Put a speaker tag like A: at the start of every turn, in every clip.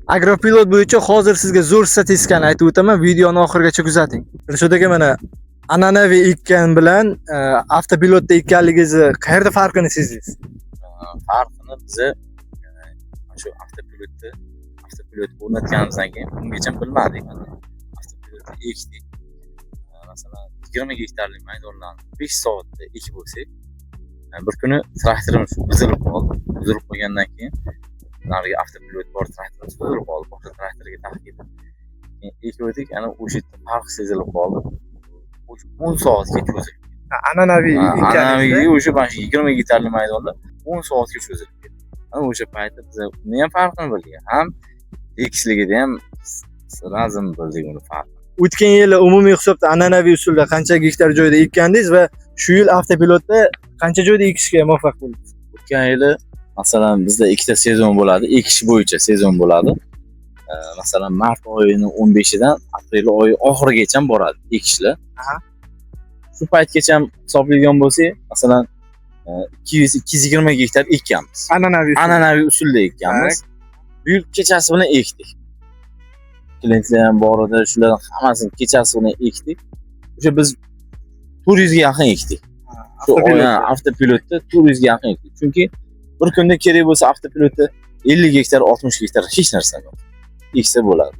A: Agropilot bo'yicha hozir sizga zo'r statistikani aytib o'taman, videoni oxirigacha kuzating. Dilshod aka, mana an'anaviy ekkan bilan avtopilotda ekkanligingizni qayerda farqini sezdingiz?
B: Farqini biza shu avtopilot o'rnatganimizdan keyin bungacha bilmadik. Avtopilotni ekdik. Masalan 20 gektarlik maydonlarni 5 soatda ekib bo'lsak, bir kuni traktorimiz buzilib qoldi. Buzilib qolgandan keyin narigi avtopilot bor traktorimiz buzilib qoldi. Boshqa traktorga taqib ekib o'tdik, ana o'sha yerda farq sezilib qoldi. 10 soatga cho'zilib.
A: An'anaviy
B: An'anaviy o'sha 20 gektarlik maydonda 10 soatga cho'zilib ketdi. Ana o'sha paytda biz uni ham farqini bildik. Ham ekishligida ham lazim bildik uni farqini.
A: O'tgan yili umumiy hisobda an'anaviy usulda qancha gektar joyda ekkandingiz va shu yil avtopilotda qancha joyda ekishga muvaffaq bo'ldingiz?
B: O'tgan yili masalan bizda ikkita sezon bo'ladi, ekish bo'yicha sezon bo'ladi. Masalan mart oyining 15idan aprel oyi oxirigacha boradi ekishlar. Shu paytgacha hisoblagan bo'lsak, masalan 220 gektar ekkanmiz. An'anaviy usulda ekkanmiz. Bu yil kechasi bilan ekdik. Klientlar ham bor edi, shularning hammasini kechasi bilan ekdik. O'sha biz 400 ga yaqin ekdik. Shu avtopilotda 400 ga yaqin ekdik. Chunki bir kunda kerak bo'lsa avtopilotda 50 gektar, 60 gektar hech narsa yo'q. Eksa bo'ladi.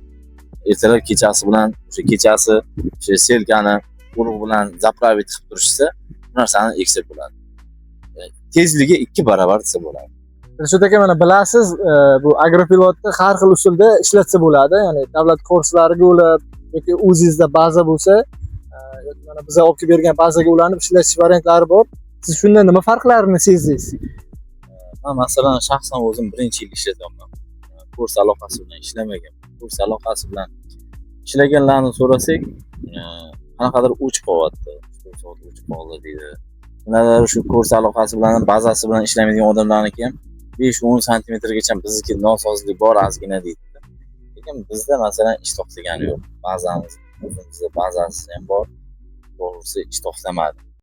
B: Ertalab kechasi bilan, o'sha kechasi o'sha selkani urug' bilan zapravit qilib turishsa, bu narsani eksa bo'ladi. Tezligi 2 barobar desa bo'ladi.
A: Dilshod aka, mana bilasiz, bu agropilotni har xil usulda ishlatsa bo'ladi. Ya'ni davlat kurslariga ulab yoki o'zingizda baza bo'lsa, yoki mana biz olib kelib bergan bazaga ulanib ishlatish variantlari bor. Siz shunda nima farqlarini sezdingiz?
B: Men masalan shaxsan o'zim birinchi yil ishlatyapman. Kurs aloqasi bilan ishlamagan. Kurs aloqasi bilan ishlaganlarni so'rasak, qanaqadir o'chib qolyapti. Kurs o'chib qoldi deydi. Ular shu kurs aloqasi bilan, bazasi bilan ishlamaydigan odamlarniki ham 5-10 santimetrgacha bizniki nosozlik bor ozgina deydi. Lekin bizda masalan ish to'xtagani yo'q. Bazamiz, o'zimizda bazasi ham bor. To'g'risi ish to'xtamadi.